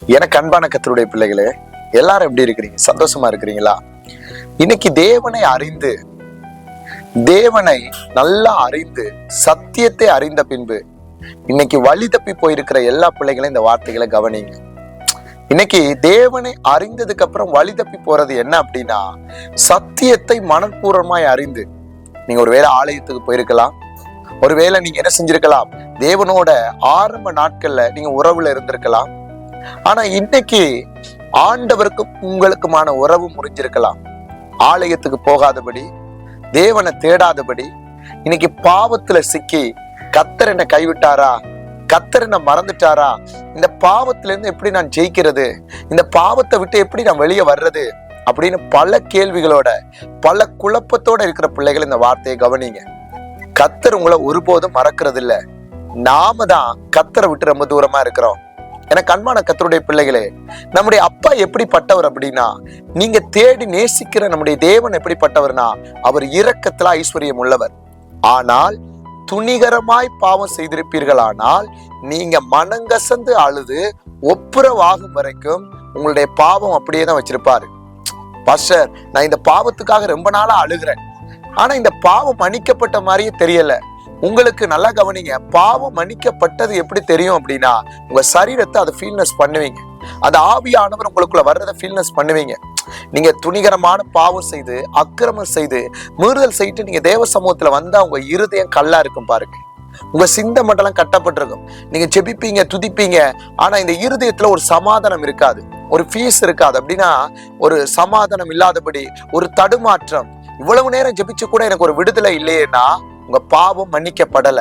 எனக்கு அன்பான கர்த்தருடைய பிள்ளைகளே, எல்லாரும் எப்படி இருக்கிறீங்க? சந்தோஷமா இருக்கிறீங்களா? இன்னைக்கு தேவனை நல்லா அறிந்து சத்தியத்தை அறிந்த பின்பு இன்னைக்கு வழி தப்பி போயிருக்கிற எல்லா பிள்ளைகளையும் இந்த வார்த்தைகளை கவனிங்க. இன்னைக்கு தேவனை அறிந்ததுக்கு அப்புறம் வழி தப்பி போறது என்ன அப்படின்னா, சத்தியத்தை மனப்பூர்வமாய் அறிந்து நீங்க ஒருவேளை ஆலயத்துக்கு போயிருக்கலாம், ஒருவேளை நீங்க என்ன செஞ்சிருக்கலாம், தேவனோட ஆரம்ப நாட்கள்ல நீங்க உறவுல இருந்திருக்கலாம். ஆனா இன்னைக்கு ஆண்டவருக்கும் உங்களுக்குமான உறவு முறிஞ்சிருக்கலாம். ஆலயத்துக்கு போகாதபடி, தேவனை தேடாதபடி, இன்னைக்கு பாவத்துல சிக்கி கர்த்தர் என்ன கைவிட்டாரா, கர்த்தர் என்ன மறந்துட்டாரா, இந்த பாவத்துல இருந்து எப்படி நான் ஜெயிக்கிறது, இந்த பாவத்தை விட்டு எப்படி நான் வெளியே வர்றது அப்படின்னு பல கேள்விகளோட பல குழப்பத்தோட இருக்கிற பிள்ளைகள் இந்த வார்த்தையை கவனிங்க. கர்த்தர் உங்களை ஒருபோதும் மறக்கிறது இல்ல. நாம தான் கர்த்தரை விட்டு ரொம்ப தூரமா இருக்கிறோம். எனக்கு அன்பான கர்த்தருடைய பிள்ளைகளே, நம்முடைய அப்பா எப்படிப்பட்டவர் அப்படின்னா, நீங்க தேடி நேசிக்கிற நம்முடைய தேவன் எப்படிப்பட்டவர்னா, அவர் இரக்கத்துல ஐஸ்வர்யம் உள்ளவர். ஆனால் துணிகரமாய் பாவம் செய்திருப்பீர்களானால் நீங்க மனங்கசந்து அழுது ஒப்புரவாகும் வரைக்கும் உங்களுடைய பாவம் அப்படியே தான் வச்சிருப்பாரு. பாஸ்டர், நான் இந்த பாவத்துக்காக ரொம்ப நாளா அழுகிறேன், ஆனா இந்த பாவம் மன்னிக்கப்பட்ட மாதிரியே தெரியல. உங்களுக்கு நல்லா கவனிங்க, பாவம் மன்னிக்கப்பட்டது எப்படி தெரியும் அப்படின்னா, உங்க சரீரத்தை அதை ஃபீல்னஸ் பண்ணுவீங்க. அந்த ஆவியானவர் உங்களுக்குள்ள வர்றதை ஃபீல்னஸ் பண்ணுவீங்க. நீங்க துணிகரமான பாவம் செய்து, அக்கிரமம் செய்து, மீறுதல் செய்து நீங்க தேவ சமூகத்துல வந்தா உங்க இருதயம் கல்லா இருக்கும் பாருங்க. உங்க சிந்தை மண்டலம் கட்டப்பட்டிருக்கும். நீங்க ஜெபிப்பீங்க, துதிப்பீங்க, ஆனா இந்த இருதயத்துல ஒரு சமாதானம் இருக்காது, ஒரு பீஸ் இருக்காது. அப்படின்னா ஒரு சமாதானம் இல்லாதபடி, ஒரு தடுமாற்றம். இவ்வளவு நேரம் ஜெபிச்சு கூட எனக்கு ஒரு விடுதலை இல்லையேன்னா உங்க பாவம் மன்னிக்கப்படல.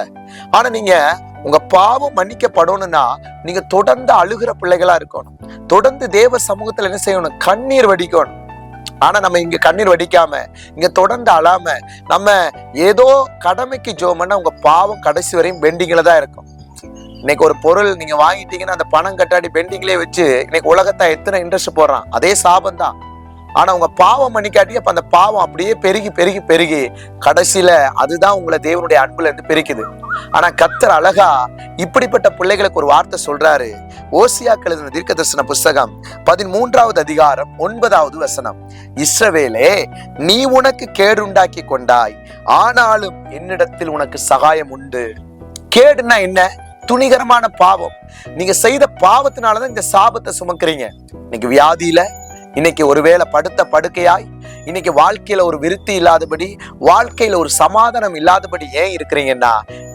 ஆனா நீங்க உங்க பாவம் மன்னிக்கப்படணும்னா நீங்க தொடர்ந்து அழுகிற பிள்ளைகளா இருக்கணும். தொடர்ந்து தேவ சமூகத்துல என்ன செய்யணும்? கண்ணீர் வடிக்கணும். ஆனா நம்ம இங்க கண்ணீர் வடிக்காம, இங்க தொடர்ந்து அழாம, நம்ம ஏதோ கடமைக்கு ஜோமன்னா உங்க பாவம் கடைசி வரையும் பெண்டிங்ல தான் இருக்கும். இன்னைக்கு ஒரு பொருள் நீங்க வாங்கிட்டீங்கன்னா அந்த பணம் கட்டாடி பெண்டிங்லயே வச்சு இன்னைக்கு உலகத்தை எத்தனை இன்ட்ரெஸ்ட் போடுறான், அதே சாபம் தான். ஆனா உங்க பாவம் மன்னிக்காட்டி அப்ப அந்த பாவம் அப்படியே பெருகி பெருகி பெருகி கடைசியில அதுதான் உங்களை தேவனுடைய அன்புல இருந்து பிரிக்குது. ஆனா கர்த்தர் அழகா இப்படிப்பட்ட பிள்ளைகளுக்கு ஒரு வார்த்தை சொல்றாரு. ஓசியாக்கள் எழுதின தீர்க்கதரிசன புஸ்தகம் 13வது அதிகாரம் 9வது வசனம். இஸ்ரவேலே, நீ உனக்கு கேடுண்டாக்கி கொண்டாய், ஆனாலும் என்னிடத்தில் உனக்கு சகாயம் உண்டு. கேடுன்னா என்ன? துணிகரமான பாவம். நீங்க செய்த பாவத்தினாலதான் இந்த சாபத்தை சுமக்கிறீங்க. இன்னைக்கு வியாதியில, இன்னைக்கு ஒருவேளை படுத்த படுக்கையாய், இன்னைக்கு வாழ்க்கையில ஒரு விருத்தி இல்லாதபடி, வாழ்க்கையில ஒரு சமாதானம் இல்லாதபடி ஏன் இருக்கிறீங்கன்னா,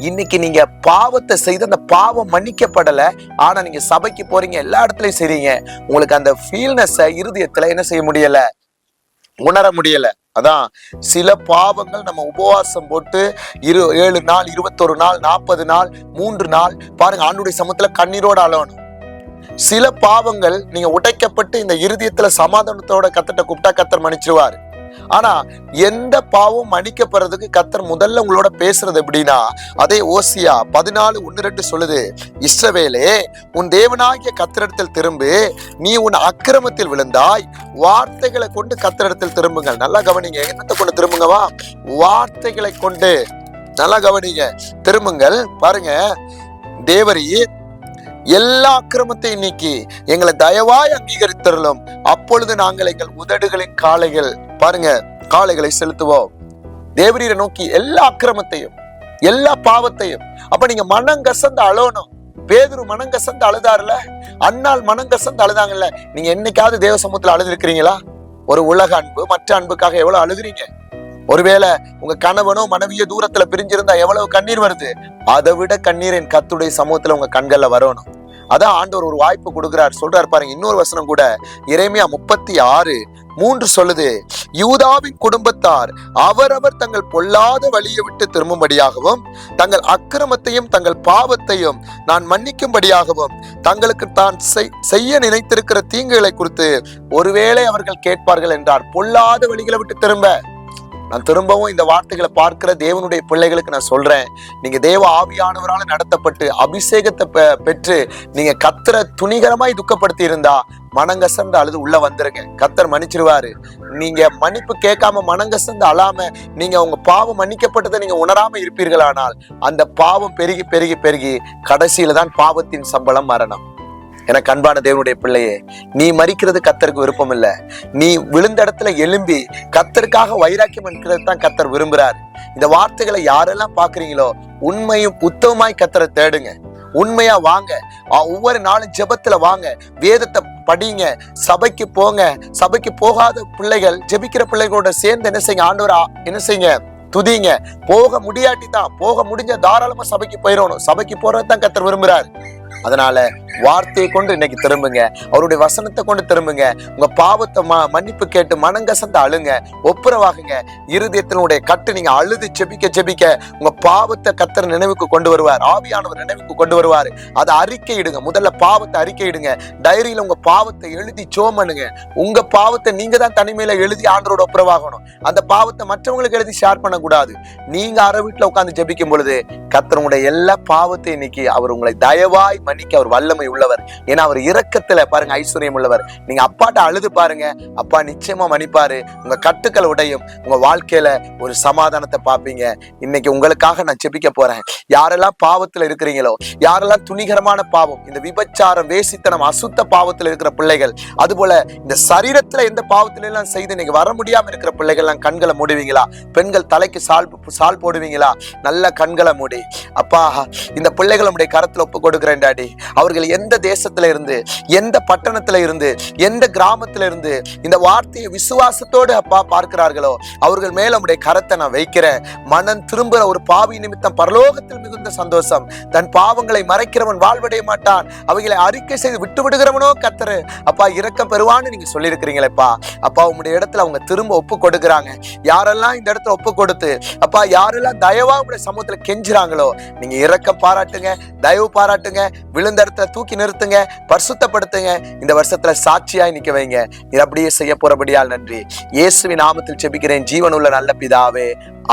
இன்னைக்கு நீங்க பாவத்தை செய்து அந்த பாவம் மன்னிக்கப்படல. ஆனா நீங்க சபைக்கு போறீங்க, எல்லா இடத்துலயும் செய்றீங்க, உங்களுக்கு அந்த ஃபீல்னஸ் இருதயத்துல என்ன செய்ய முடியல, உணர முடியல. அதான் சில பாவங்கள் நம்ம உபவாசம் போட்டு 7 நாள், 21 நாள், 40 நாள், 3 நாள் பாருங்க ஆண்டுடைய சமூகத்துல கண்ணீரோட அழணும். சில பாவங்கள் நீங்க உடைக்கப்பட்டு இந்த இருதயத்துல சமாதானத்தோட கர்த்தரை கூப்பிட்டா கர்த்தர் மன்னிச்சிருவாரு. ஆனா எந்த பாவம் மன்னிக்கப்படுறதுக்கு கர்த்தர் முதல்ல உங்களோட பேசுறது எப்படின்னா, அதே ஓசியா 14:1-2 சொல்லுது. இஸ்ரவேலே, உன் தேவனாகிய கர்த்தரிடத்தில் திரும்பு, நீ உன் அக்கிரமத்தில் விழுந்தாய், வார்த்தைகளை கொண்டு கர்த்தரிடத்தில் திரும்புங்கள். நல்லா கவனிங்க, என்னத்தை கொண்டு திரும்புங்கவா? வார்த்தைகளை கொண்டு. நல்லா கவனிங்க, திரும்புங்கள். பாருங்க, தேவரீர் எல்லா அக்கிரமத்தையும் நீக்கி எங்களை தயவாய் அங்கீகரித்தரலும், அப்பொழுது நாங்கள் எங்கள் உதடுகளின் காளைகளை செலுத்துவோம். தேவரீரை நோக்கி எல்லா அக்கிரமத்தையும், எல்லா பாவத்தையும். அப்ப நீங்க மனங்கசந்து அழணும். பேதுரு மனங்கசந்து அழுதாருல, அன்னாள் மனங்கசந்து அழுதாங்கல்ல. நீங்க என்னைக்காவது தேவ சமூகத்துல அழுது இருக்கிறீங்களா? ஒரு உலக அன்பு, மற்ற அன்புக்காக எவ்வளவு அழுகிறீங்க? ஒருவேளை உங்க கணவனோ மனைவியோ தூரத்துல பிரிஞ்சிருந்தா எவ்வளவு கண்ணீர் வருது? அதை விட கண்ணீர் என் கர்த்தருடைய சமூகத்துல உங்க கண்கள்ல வரணும். அதான் ஆண்டவர் ஒரு வாய்ப்பு கொடுக்கிறார். சொல்றாரு பாருங்க, இன்னொரு வசனம் கூட எரேமியா 36:3 சொல்லுது. யூதாவின் குடும்பத்தார் அவரவர் தங்கள் பொல்லாத வழியை விட்டு திரும்பும்படியாகவும், தங்கள் அக்கிரமத்தையும் தங்கள் பாவத்தையும் நான் மன்னிக்கும்படியாகவும், தங்களுக்கு தான் செய்ய நினைத்திருக்கிற தீங்குகளை குறித்து ஒருவேளை அவர்கள் கேட்பார்கள் என்றார். பொல்லாத வழிகளை விட்டு திரும்ப. நான் திரும்பவும் இந்த வார்த்தைகளை பார்க்கிற தேவனுடைய பிள்ளைகளுக்கு நான் சொல்றேன், நீங்க தேவ ஆவியானவரால் நடத்தப்பட்டு அபிஷேகத்தை பெற்று நீங்க கர்த்தரை துணிகரமாய் துக்கப்படுத்தி இருந்தா மனங்கசந்து அழுது உள்ள வந்துருங்க. கர்த்தர் மன்னிச்சிருவாரு. நீங்க மன்னிப்பு கேட்காம மனங்கசந்து அழாம நீங்க உங்க பாவம் மன்னிக்கப்பட்டதை நீங்க உணராம இருப்பீர்களானால் அந்த பாவம் பெருகி பெருகி பெருகி கடைசியில தான் பாவத்தின் சம்பளம் மரணம். எனக்கு அன்பான தேவனுடைய பிள்ளையே, நீ மரிக்கிறது கர்த்தருக்கு விருப்பம் இல்ல. நீ விழுந்த இடத்துல எழும்பி கர்த்தருக்காக வைராக்கியம் இருக்கிறது தான் கர்த்தர் விரும்புறார். இந்த வார்த்தைகளை யாரெல்லாம் பாக்குறீங்களோ உண்மையும் உத்தமமாய் கர்த்தரை தேடுங்க. உண்மையா வாங்க, ஒவ்வொரு நாளும் ஜெபத்துல வாங்க, வேதத்தை படிங்க, சபைக்கு போங்க. சபைக்கு போகாத பிள்ளைகள் ஜெபிக்கிற பிள்ளைகளோட சேர்ந்து என்ன செய்யுங்க, ஆண்டவரா என்ன செய்யுங்க, துதிங்க. போக முடியாட்டி தான், போக முடிஞ்ச தாராளமா சபைக்கு போயிடணும். சபைக்கு போறதுதான் கர்த்தர் விரும்புறாரு. அதனால வார்த்தையை கொண்டு இன்னைக்கு திரும்புங்க, அவருடைய வசனத்தை கொண்டு திரும்புங்க. உங்க பாவத்தை மன்னிப்பு கேட்டு மனங்கசந்து அழுங்க, ஒப்புரவாகுங்க. இருதயத்தினுடைய கட்டு நீங்க அழுது ஜெபிக்க ஜெபிக்க உங்க பாவத்தை கர்த்தர் நினைவுக்கு கொண்டு வருவார். ஆவியானவர் நினைவுக்கு கொண்டு வருவார். அதை அறிக்கையிடுங்க. முதல்ல பாவத்தை அறிக்கையிடுங்க. டைரியில உங்க பாவத்தை எழுதி ஜெபம் பண்ணுங்க. உங்க பாவத்தை நீங்க தான் தனிமையில எழுதி ஆண்டவரோட ஒப்புரவாகணும். அந்த பாவத்தை மற்றவங்களுக்கு எழுதி ஷேர் பண்ணக்கூடாது. நீங்க அரை வீட்டுல உட்கார்ந்து ஜெபிக்கும் பொழுது கர்த்தர் உங்களுடைய எல்லா பாவத்தை இன்னைக்கு அவர் உங்களை தயவாய் மன்னிக்க அவர் வல்லமை உள்ளவர். ஏன்னா அவர் இரக்கத்துல பாருங்க ஐஸ்வர்யம் உள்ளவர். நீங்க அப்பாட்ட அழுது பாருங்க, அப்பா நிச்சயமா மன்னிப்பாரு. உங்க கட்டுக்கள் உடையும், உங்க வாழ்க்கையில ஒரு சமாதானத்தை பார்ப்பீங்க. இன்னைக்கு உங்களுக்காக நான் ஜெபிக்க போறேன். யாரெல்லாம் பாவத்துல இருக்கிறீங்களோ, யாரெல்லாம் துணிகரமான பாவம், இந்த விபச்சாரம், வேசித்தனம், அசுத்த பாவத்துல இருக்கிற பிள்ளைகள், அதுபோல இந்த சரீரத்துல எந்த பாவத்துல எல்லாம் செய்து நீங்க வர முடியாம இருக்கிற பிள்ளைகள் எல்லாம் கண்களை மூடுவீங்களா? பெண்கள் தலைக்கு சால் போடுவீங்களா? நல்ல கண்களை மூடி, அப்பா இந்த பிள்ளைகள் நம்முடைய கரத்துல ஒப்பு கொடுக்கிறேன் டாடி. அவர்கள் எந்த தேசத்துல இருந்து, எந்த பட்டணத்துல இருந்து, எந்த கிராமத்துல இருந்து இந்த வார்த்தையை விசுவாசத்தோடு அப்பா பார்க்கிறார்களோ அவர்கள் மேல நம்முடைய கரத்தை நான் வைக்கிறேன். மனம் திரும்புற ஒரு பாவி நிமித்தம் பரலோகத்தில் மிகுந்த சந்தோஷம். தன் பாவங்களை மறைக்கிறவன் வாழ்வடைய மாட்டான், அவைகளை அறிக்கை செய்து விட்டு விடுகிறவனோ கர்த்தர் அப்பா இரக்கம் பெறுவான்னு நீங்க சொல்லியிருக்கிறீங்களேப்பா. அப்பா உங்களுடைய இடத்துல அவங்க திரும்ப ஒப்பு கொடுக்குறாங்க. யாரெல்லாம் இந்த இடத்துல ஒப்பு கொடுத்து அப்பா யாரெல்லாம் தயவா உங்களுடைய சமூகத்துல கெஞ்சுறாங்களோ நீங்க இரக்கம் பாராட்டுங்க, தயவு பாராட்டுங்க, விழுந்த இடத்துல தூக்கி நிறுத்துங்க, பரிசுத்தப்படுத்துங்க. இந்த வருஷத்துல சாட்சியாய் நிக்க வைங்க. இது அப்படியே செய்ய போறபடியால் நன்றி. இயேசுவின் நாமத்தில் ஜெபிக்கிறேன் ஜீவனுள்ள நல்ல பிதாவே,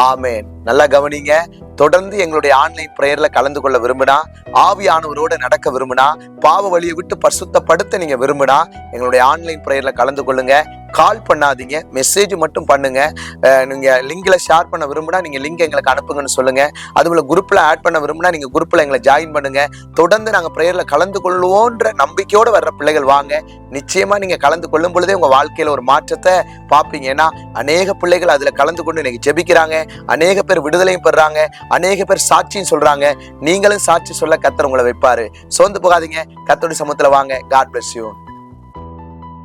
ஆமேன். நல்லா கவனிங்க. தொடர்ந்து எங்களுடைய ஆன்லைன் பிரேயர்ல கலந்து கொள்ள விரும்பினா, ஆவியானவரோட நடக்க விரும்பினா, பாவ வழியை விட்டு பரிசுத்தப்படுத்த நீங்க விரும்பினா எங்களுடைய ஆன்லைன் பிரேயர்ல கலந்து கொள்ளுங்க. கால் பண்ணாதீங்க, மெசேஜ் மட்டும் பண்ணுங்க. நீங்க லிங்க்ல ஷேர் பண்ண விரும்பினா நீங்க லிங்க் எங்களுக்கு அனுப்புங்கன்னு சொல்லுங்க. அதுபோல குரூப்ல ஆட் பண்ண விரும்பினா நீங்க குரூப்ல எங்களை ஜாயின் பண்ணுங்க. தொடர்ந்து நாங்க பிரேயர்ல கலந்து கொள்வோன்ற நம்பிக்கையோட வர்ற பிள்ளைகள் வாங்க. நிச்சயமா நீங்க கலந்து கொள்ளும் பொழுதே உங்க வாழ்க்கையில ஒரு மாற்றத்தை பார்ப்பீங்க. ஏன்னா அநேக பிள்ளைகள் அதுல கலந்து கொண்டு இன்னைக்கு ஜெபிக்கிறாங்க, அநேக பேர் விடுதலையும் பெறாங்க, அநேக பேர் சாட்சியும் சொல்றாங்க. நீங்களும் சாட்சி சொல்ல கர்த்தர் உங்களை வைப்பாரு. சோர்ந்து போகாதீங்க. கர்த்தருடைய சமூகத்துல வாங்க. God bless you.